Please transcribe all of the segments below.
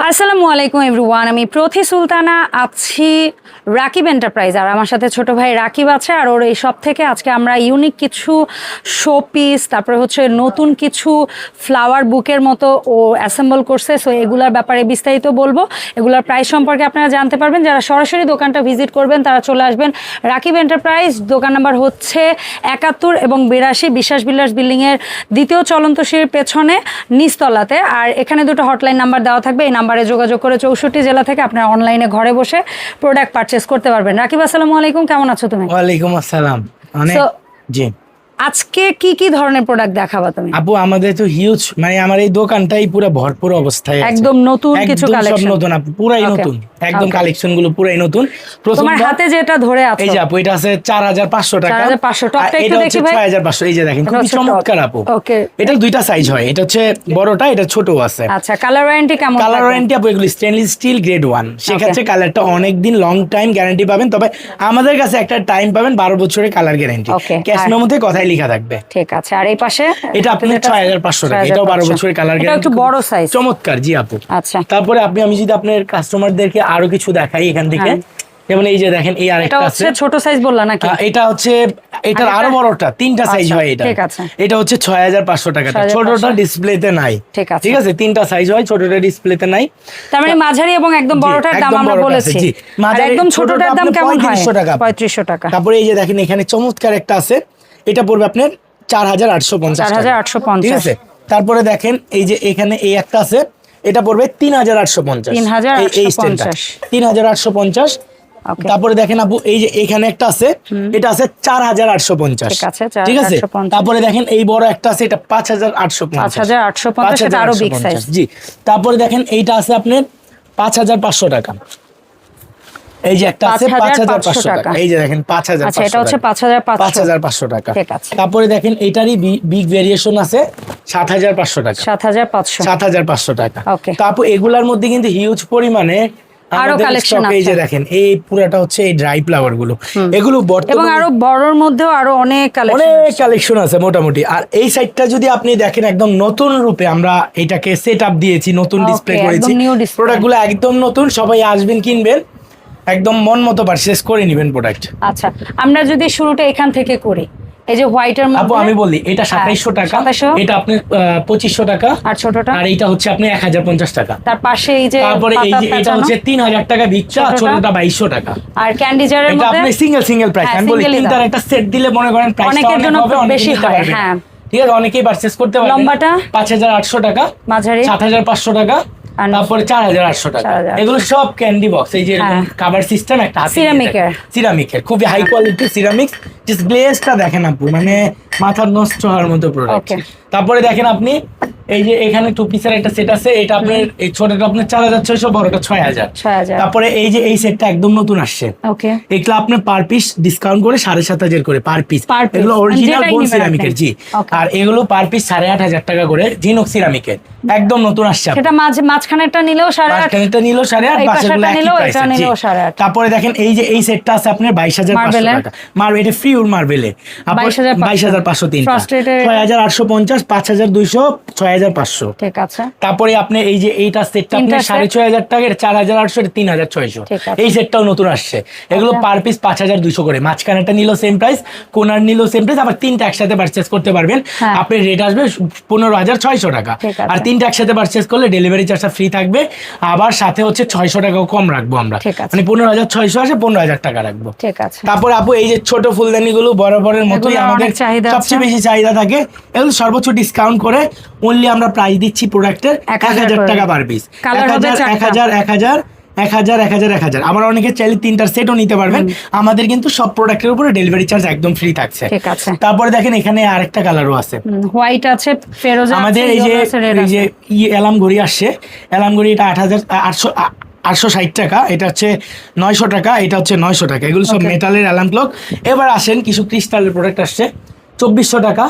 আসসালামু আলাইকুম এভরিওয়ান, আমি প্রথি সুলতানা আছি রাকিব এন্টারপ্রাইজ। আর আমার সাথে ছোট ভাই রাকিব আছে। আর ওর এই সব থেকে আজকে আমরা ইউনিক কিছু শোপিস, তারপরে হচ্ছে নতুন কিছু ফ্লাওয়ার বুকের মতো ও অ্যাসেম্বল করছে। সো এগুলোর ব্যাপারে বিস্তারিত বলবো, এগুলোর প্রাইস সম্পর্কে আপনারা জানতে পারবেন। যারা সরাসরি দোকানটা ভিজিট করবেন তারা চলে আসবেন রাকিব এন্টারপ্রাইজ। দোকান নাম্বার হচ্ছে 71 এবং 82, বিশ্বাস বিল্ডার্স বিল্ডিংয়ের দ্বিতীয় চলন্ত সিঁড়ির পেছনে নিচতলাতে। আর এখানে দুটো হটলাইন নাম্বার দেওয়া থাকবে, এই নাম্বারে যোগাযোগ করে 64 জেলা থেকে আপনারা অনলাইনে ঘরে বসে প্রোডাক্ট পারচেস করতে পারবেন। রাকিব, আসসালামু আলাইকুম, কেমন আছো তুমি? ওয়ালাইকুম আসসালাম। জি, আজকে কি কি ধরনের প্রোডাক্ট দেখাবা তুমি? আপু আমাদের তো হিউজ, মানে আমার এই দোকানটাই পুরো ভরপুর অবস্থায় আছে। একদম নতুন কিছু কালেকশন। সব নতুন আপু, পুরাই নতুন, একদম কালেকশন গুলো পুরাই নতুন। তোমার হাতে যেটা ধরে আছে, এই যে আপু, এটা আছে 4500 টাকা। 4500 টপটা একটু দেখি ভাই। 6500, এই যে দেখেন, খুব চমৎকার আপু। ওকে, এটা দুইটা সাইজ হয়, এটা হচ্ছে বড়টা, এটা ছোট আছে। আচ্ছা, কালার ওয়ারেন্টি কেমন? কালার ওয়ারেন্টি আপু এগুলো স্টেনলেস স্টিল গ্রেড 1, সেক্ষেত্রে কালারটা অনেক দিন লং টাইম গ্যারান্টি পাবেন। তবে আমাদের কাছে একটা টাইম পাবেন 12 বছরের কালার গ্যারান্টি, ক্যাশ মেমোতে কথাই লেখা থাকবে। ঠিক আছে। আর এই পাশে এটা আপনার 6500 টাকা, এটাও 12 বছরের কালার গ্যারান্টি, একটু বড় সাইজ, চমৎকার। জি আপু। আচ্ছা, তারপরে আমি যদি আপনার কাস্টমারদেরকে আরো কিছু দেখাই এখান থেকে, যেমন এই যে দেখেন, এই আরেকটা আছে, ছোট সাইজ বললা নাকি? এটা হচ্ছে, এটার আরো বড়টা, তিনটা সাইজ হয় এটা। ঠিক আছে, এটা হচ্ছে 6500 টাকা, ছোটটা ডিসপ্লেতে নাই। ঠিক আছে, ঠিক আছে, তিনটা সাইজ হয়, ছোটটা ডিসপ্লেতে নাই। তার মানে মাঝারি এবং একদম বড়টার দাম আমরা বলেছি। আর একদম ছোটটার দাম কেমন হয়? 3500 টাকা। তারপরে এই যে দেখেন, এখানে চমৎকার একটা আছে, এটা পড়বে আপনার 4850 টাকা। 4850, ঠিক আছে। তারপরে দেখেন, এই যে এখানে এই একটা আছে, এটা পড়বে 3850। 3850। তারপরে দেখেন আপু, এই যে এখানে একটা আছে, এটা আছে 4850। ঠিক আছে। তারপরে দেখেন এই বড় একটা আছে, এটা 5850। এটা আরো বিগ সাইজ। জি। তারপরে দেখেন এইটা আছে আপনার 5500 টাকা। এই যে একটা আছে 5500 টাকা, এই যে দেখেন 5500। আচ্ছা, এটা হচ্ছে 5500 টাকা। ঠিক আছে। তারপরে দেখেন এইটারই বিগ ভেরিয়েশন আছে 7500 টাকা। 7500 টাকা। তো আপু এগুলার মধ্যে কিন্তু হিউজ পরিমাণে আরো কালেকশন আছে। এই যে দেখেন, এই পুরাটা হচ্ছে এই ড্রাই ফ্লাওয়ার গুলো, এগুলো বর্তমানে এবং আরো বড়র মধ্যেও আরো অনেক কালেকশন আছে মোটামুটি। আর এই সাইডটা যদি আপনি দেখেন, একদম নতুন রূপে আমরা এটাকে সেট আপ দিয়েছি, নতুন ডিসপ্লে করেছি, প্রোডাক্ট গুলো একদম নতুন। সবাই আসবেন, কিনবেন, একদম মন মতো পারচেজ করে নেবেন প্রোডাক্ট। আচ্ছা, আমরা যদি শুরুটা এখান থেকে করি, এই যে হোয়াইটের মধ্যে, আপু আমি বলি, এটা 2700 টাকা, এটা আপনি 2500 টাকা, আর ছোটটা, আর এটা হচ্ছে আপনি 1050 টাকা। তার পাশে এই যে, তারপরে এই যে এটা হচ্ছে 3000 টাকা ভিক্ষা, ছোটটা 2200 টাকা। আর ক্যান্ডি জারের মধ্যে এটা আপনি সিঙ্গেল প্রাইস, আমি বলি তিনটার একটা সেট দিলে মনে করেন প্রাইসটা অনেকের জন্য বেশি হয়। হ্যাঁ, ঠিক আছে, অনেকেই পারচেজ করতে পারবে। লম্বাটা 5800 টাকা, মাঝারি 7500 টাকা, তারপরে 4800 টাকা। এগুলো সব ক্যান্ডি বক্স, এই যে কভার সিস্টেম, একটা সিরামিকের খুবই হাই কোয়ালিটি সিরামিক্স। জাস্ট গ্লেজটা দেখেন আপু, মানে মাথার নষ্ট হওয়ার মতো প্রোডাক্ট। তারপরে দেখেন আপনি, এই যে এখানে টু পিসের একটা সেট আছে, এটা আপনার এই ছোটটা আপনার 4600, বড়টা 6000। তারপরে এই যে এই সেটটা একদম নতুন আসছে, এগুলো আপনার পার পিস ডিসকাউন্ট করে 7500 করে পার পিস। এগুলো অরিজিনাল বোন সিরামিকের। জি। আর এগুলো পার পিস 8500 টাকা করে ঝিনুক সিরামিকের, একদম নতুন আসছে। সেটা মাঝখানেরটা নিলেও 8.5, নিলেও 8.5, বাকিগুলো একই প্রাইস। তারপরে দেখেন, এই যে এই সেটটা আছে আপনার 22500 টাকা, মার্বেল, এটা ফ্রিউল মার্বেলে 22503, 6850, 5200, 6500। ঠিক আছে। তারপরে আপনি এই যে এইটা সেটটা আপনি 6500 টাকা, 4800, 3600। এই সেটটাও নতুন আসছে। এগুলো পার পিস 5200 করে, মাঝখানেটা নিলো সেম প্রাইস, কোনার নিলো সেম প্রাইস। আবার তিনটা একসাথে পারচেজ করতে পারবেন, আপনার রেট আসবে 15600 টাকা। আর তিনটা একসাথে পারচেজ করলে ডেলিভারি চার্জটা ফ্রি থাকবে। আবার সাথে হচ্ছে 600 টাকাও কম রাখবো আমরা, মানে 15600 আসে 15000 টাকা রাখবো। ঠিক আছে। তারপর আপু এই যে ছোট ফুলদানি গুলো বরাবরের মতোই আমাদের সবচেয়ে বেশি চাহিদা থাকে, এগুলো সর্বোচ্চ ডিসকাউন্ট করে অনলি আমরা প্রাইস দিচ্ছি প্রোডাক্টের 1000 টাকা পার পিস। 1000। আবার অনেকে চাইলে তিনটার সেটও নিতে পারবেন। আমাদের কিন্তু সব প্রোডাক্টের উপরে ডেলিভারি চার্জ একদম ফ্রি থাকছে। তারপরে দেখেন, এখানে আরেকটা কালারও আছে, হোয়াইট আছে, ফেরোজা আছে, আমাদের এই যে অ্যালাম ঘড়ি আসছে, অ্যালাম ঘড়ি, এটা 860 টাকা, এটা হচ্ছে 900 টাকা, এটা হচ্ছে 900 টাকা। এগুলো সব মেটালের অ্যালার্ম ক্লক। এবার আসেন, কিছু ক্রিস্টালের প্রোডাক্ট আসছে, 2400 টাকা,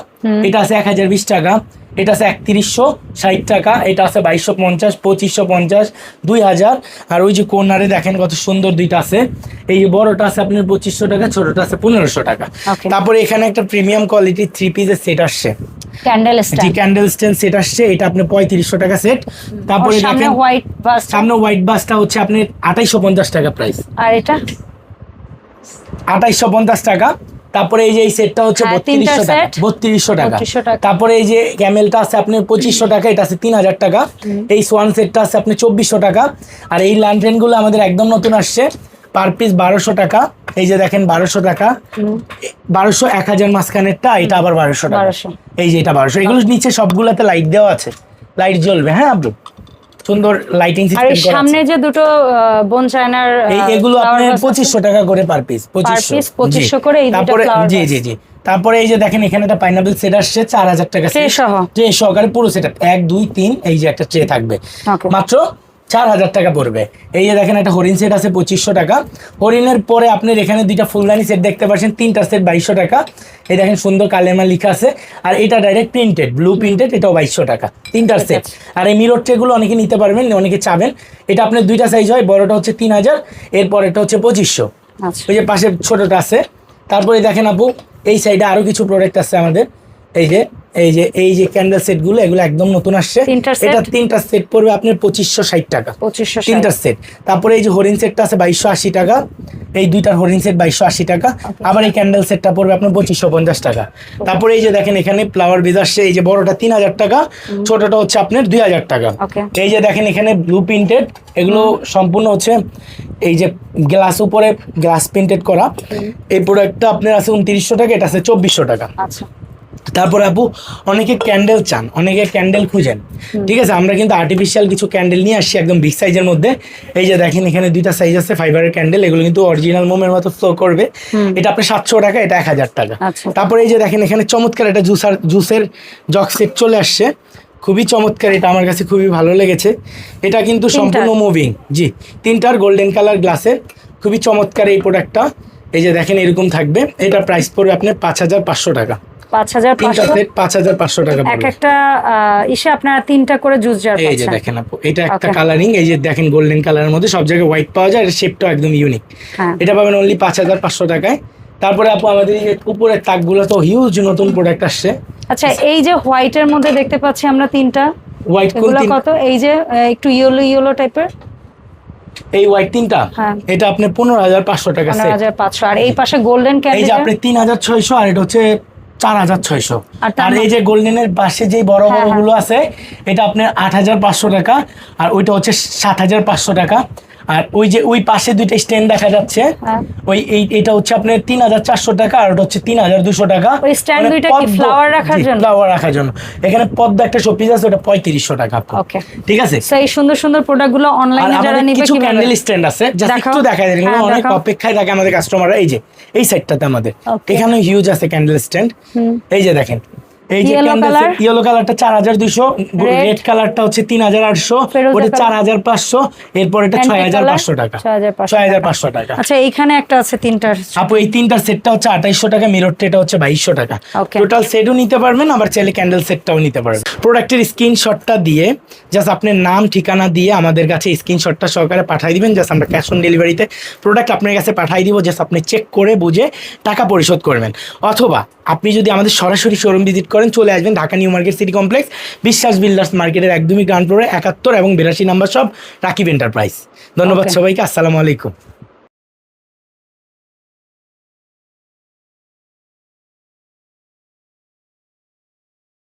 এটা আছে 1020 টাকা, এটা আছে 3160 টাকা, এটা আছে 2250, 2550, 2000। আর ওই যে কর্নারে দেখেন কত সুন্দর দুইটা আছে, এই যে বড়টা আছে আপনার 2500 টাকা, ছোটটা আছে 1500 টাকা। তারপরে এখানে একটা প্রিমিয়াম কোয়ালিটির 3 পিসের সেট আসছে, candle stand, candle stand set আসছে, এটা আপনি 3500 টাকা সেট। তারপরে দেখেন সামনে হোয়াইট বাসটা হচ্ছে আপনি 2850 টাকা প্রাইস, আর এটা 2850 টাকা। তারপরে এই যে এই সেটটা হচ্ছে 3200 টাকা। তারপরে এই যে ক্যামেলটা আছে আপনার 2500 টাকা, এটা আছে 3000 টাকা। এই সোয়ান সেটটা আছে আপনার 2400 টাকা। আর এই ল্যান্টেন গুলো আমাদের একদম নতুন আসছে, পার পিস 1200 টাকা। এই যে দেখেন 1200 টাকা, 1200 1000 মাঝখানেরটা, এটা আবার 1200 টাকা। এই যে এটা 1200, এগুলো নিচে সবগুলোতে লাইট দেওয়া আছে, লাইট জ্বলবে। হ্যাঁ আপু, সুন্দর লাইটিং সিস্টেম করা আছে। আর সামনে যে দুটো বোন চায়নার এগুলো আপনার 2500 টাকা করে পার পিস, 2500 করে এই দুটো ফ্লাওয়ার। জি জি জি। তারপরে এই যে দেখেন এখানে একটা পাইনাপল সেট আসছে 4000 টাকা ট্রে সহ, ট্রে সহকারে পুরো সেটআপ 1 2 3, এই যে একটা ট্রে থাকবে, মাত্র 4000 টাকা পড়বে। এই যে দেখেন একটা হরিণ সেট আছে 2500 টাকা। হরিণের পরে আপনার এখানে দুইটা ফুলদানি সেট দেখতে পাচ্ছেন, তিনটা সেট 2200 টাকা। এই দেখেন সুন্দর কালেমা লেখা আছে, আর এটা ডাইরেক্ট প্রিন্টেড, ব্লু প্রিন্টেড, এটাও 2200 টাকা, তিনটার সেট। আর এই মিরর ট্রেগুলো অনেকে নিতে পারবেন, অনেকে চাবেন। এটা আপনার দুইটা সাইজ হয়, বড়টা হচ্ছে 3000, এরপর এটা হচ্ছে 2500। ওই যে পাশে ছোটটা আছে। তারপরে দেখেন আপু এই সাইডে আরো কিছু প্রোডাক্ট আছে আমাদের, এই যে ক্যান্ডেল সেট গুলো, এগুলো একদম নতুন আসছে। এটা তিনটা সেট পড়বে আপনার 2560 টাকা, তিনটা সেট। তারপরে এই যে হরিণ সেটটা আছে 2280 টাকা, এই দুইটার হরিণ সেট 2280 টাকা। আবার এই ক্যান্ডেল সেটটা পড়বে আপনার 2550 টাকা। তারপরে এই যে দেখেন এখানে ফ্লাওয়ার বেজ আসছে, এই যে বড়টা 3000 টাকা, ছোটটা হচ্ছে আপনার 2000 টাকা। এই যে দেখেন এখানে ব্লু প্রিন্টেড, এগুলো সম্পূর্ণ হচ্ছে এই যে গ্লাস উপরে গ্লাস প্রিন্টেড করা। এই প্রোডাক্টটা আপনার আছে 2900 টাকা, এটা আছে 2400 টাকা। আচ্ছা। তারপর আপু অনেকে ক্যান্ডেল চান, অনেকে ক্যান্ডেল খুঁজেন, ঠিক আছে। আমরা কিন্তু আর্টিফিশিয়াল কিছু ক্যান্ডেল নিয়ে আসছি একদম বিগ সাইজের মধ্যে। এই যে দেখেন এখানে দুইটা সাইজ আছে ফাইবারের ক্যান্ডেল, এগুলো কিন্তু অরিজিনাল মোমের মতো ফ্লো করবে। এটা আপনি 700 টাকা, এটা 1000 টাকা। তারপরে এই যে দেখেন এখানে চমৎকার একটা জুসের জগ সেট চলে আসছে, খুবই চমৎকার, এটা আমার কাছে খুবই ভালো লেগেছে। এটা কিন্তু সম্পূর্ণ মুভিং, জি, তিনটার গোল্ডেন কালার গ্লাসের, খুবই চমৎকার এই প্রোডাক্টটা। এই যে দেখেন এরকম থাকবে, এটা প্রাইস পড়বে আপনার 5500 টাকা, 5500 টাকা। এক একটা ইসে আপনারা তিনটা করে জুস জার পাচ্ছেন। এই যে দেখেন আপু, এটা একটা কালারিং, এই যে দেখেন গোল্ডেন কালারের মধ্যে, সব জায়গায় হোয়াইট পাওয়া যায়, এর শেপটাও একদম ইউনিক। এটা পাবেন অনলি 5500 টাকায়। তারপরে আপু আমাদের এই যে উপরের তাকগুলো তো হিউজ নতুন প্রোডাক্ট আসছে। আচ্ছা, এই যে হোয়াইটের মধ্যে দেখতে পাচ্ছি আমরা তিনটা, হোয়াইট গুলো কত? এই যে একটু ইয়েলো টাইপের, এই হোয়াইট তিনটা, এটা আপনি 15500 টাকা সেট, 15500। আর এই পাশে গোল্ডেন ক্যান্ডেল, এই যে আপনি 3600, আর এটা হচ্ছে 4600। আর এই যে গোল্ডেনের পাশে যে বড় বড় গুলো আছে, এটা আপনার 8500 টাকা, আর ওইটা হচ্ছে 7500 টাকা। আর ওই যে ওই পাশে দুইটা স্ট্যান্ড দেখা যাচ্ছে, ওই এটা হচ্ছে আপনার 3400 টাকা, আর ওটা হচ্ছে 3200 টাকা। ওই স্ট্যান্ড দুইটা কি ফ্লাওয়ার রাখার জন্য? ফ্লাওয়ার রাখার জন্য। এখানে পদ্মা একটা শোপিস আছে, ওটা 3500 টাকা। ওকে, ঠিক আছে। সেই সুন্দর সুন্দর প্রোডাক্টগুলো অনলাইনে যারা নিবে, কিছু ক্যান্ডেল স্ট্যান্ড আছে, জাস্ট একটু দেখাই দেন, অনেক অপেক্ষায় থাকে আমাদের কাস্টমাররা। এই যে এই সাইডটাতে আমাদের এখানে হিউজ আছে ক্যান্ডেল স্ট্যান্ড। এই যে দেখেন, এই যে ইয়েলো কালারটা 4200, রেড কালারটা হচ্ছে 3800, ওটা 4500, এরপর এটা 6500 টাকা, 6500 টাকা। আচ্ছা, এইখানে একটা আছে তিনটার আপু, এই তিনটার সেটটা হচ্ছে 2800 টাকা, মিরর ট্রেটা হচ্ছে 2200 টাকা। টোটাল সেটও নিতে পারবেন, আবার চাইলে ক্যান্ডেল সেটটাও নিতে পারবেন। প্রোডাক্টের স্ক্রিনশটটা দিয়ে জাস্ট আপনার নাম ঠিকানা দিয়ে আমাদের কাছে স্ক্রিনশটটা সহকারে পাঠিয়ে দিবেন, জাস্ট আমরা ক্যাশ অন ডেলিভারিতে প্রোডাক্ট আপনার কাছে পাঠিয়ে দিব, জাস্ট আপনি চেক করে বুঝে টাকা পরিশোধ করবেন। অথবা আপনি যদি আমাদের সরাসরি শোরুম ভিজিট করেন, চলে আসবেন Dhaka new market city complex, বিশ্বাস বিল্ডার্স মার্কেটের একদমই গ্রাউন্ড ফ্লোরে 71 এবং 82 নাম্বার শপ, রাকিব এন্টারপ্রাইজ। ধন্যবাদ সবাইকে, আসসালামু আলাইকুম।